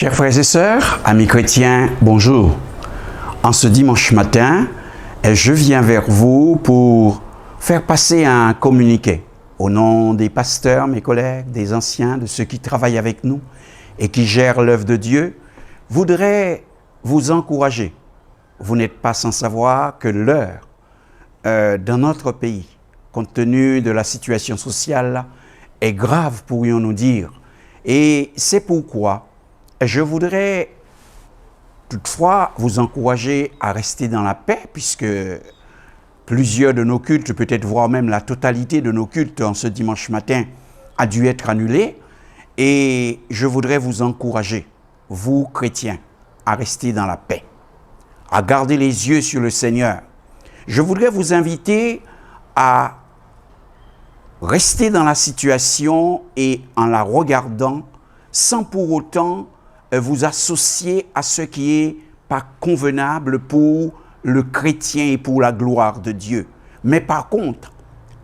Chers frères et sœurs, amis chrétiens, bonjour. En ce dimanche matin, je viens vers vous pour faire passer un communiqué au nom des pasteurs, mes collègues, des anciens, de ceux qui travaillent avec nous et qui gèrent l'œuvre de Dieu. Je voudrais vous encourager. Vous n'êtes pas sans savoir que l'heure dans notre pays, compte tenu de la situation sociale, est grave, pourrions-nous dire. Et c'est pourquoi je voudrais toutefois vous encourager à rester dans la paix, puisque plusieurs de nos cultes, peut-être voire même la totalité de nos cultes en ce dimanche matin, a dû être annulée. Et je voudrais vous encourager, vous chrétiens, à rester dans la paix, à garder les yeux sur le Seigneur. Je voudrais vous inviter à rester dans la situation et en la regardant sans pour autant vous associer à ce qui est pas convenable pour le chrétien et pour la gloire de Dieu. Mais par contre,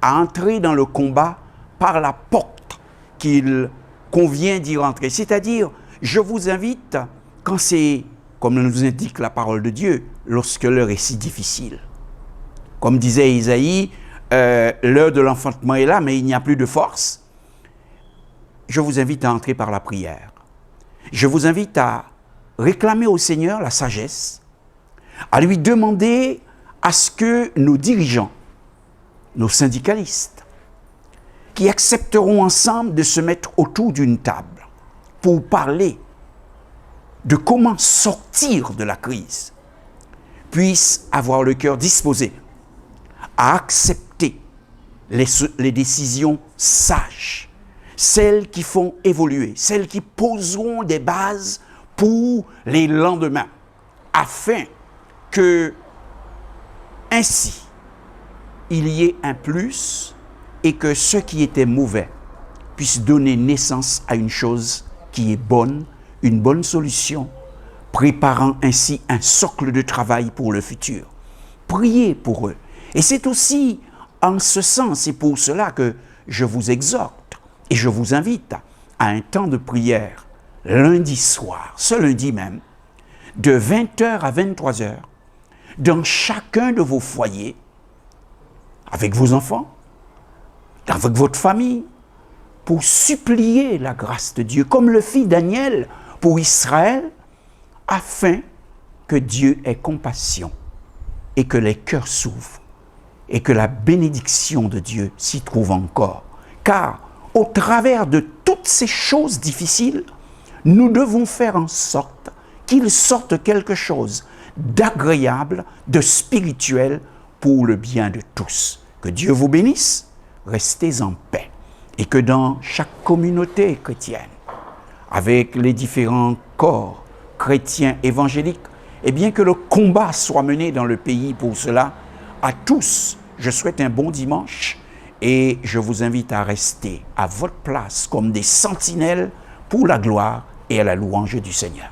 à entrer dans le combat par la porte qu'il convient d'y rentrer. C'est-à-dire, je vous invite, quand c'est, comme nous indique la parole de Dieu, lorsque l'heure est si difficile. Comme disait Isaïe, l'heure de l'enfantement est là, mais il n'y a plus de force. Je vous invite à entrer par la prière. Je vous invite à réclamer au Seigneur la sagesse, à lui demander à ce que nos dirigeants, nos syndicalistes, qui accepteront ensemble de se mettre autour d'une table pour parler de comment sortir de la crise, puissent avoir le cœur disposé à accepter les décisions sages, celles qui font évoluer, celles qui poseront des bases pour les lendemains, afin que, ainsi, il y ait un plus et que ce qui était mauvais puisse donner naissance à une chose qui est bonne, une bonne solution, préparant ainsi un socle de travail pour le futur. Priez pour eux. Et c'est aussi en ce sens et pour cela que je vous exhorte et je vous invite à un temps de prière lundi soir, ce lundi même, de 20h à 23h, dans chacun de vos foyers, avec vos enfants, avec votre famille, pour supplier la grâce de Dieu, comme le fit Daniel pour Israël, afin que Dieu ait compassion et que les cœurs s'ouvrent et que la bénédiction de Dieu s'y trouve encore. Car au travers de toutes ces choses difficiles, nous devons faire en sorte qu'il sorte quelque chose d'agréable, de spirituel pour le bien de tous. Que Dieu vous bénisse, restez en paix. Et que dans chaque communauté chrétienne, avec les différents corps chrétiens évangéliques, eh bien que le combat soit mené dans le pays pour cela. À tous, je souhaite un bon dimanche et je vous invite à rester à votre place comme des sentinelles pour la gloire et à la louange du Seigneur.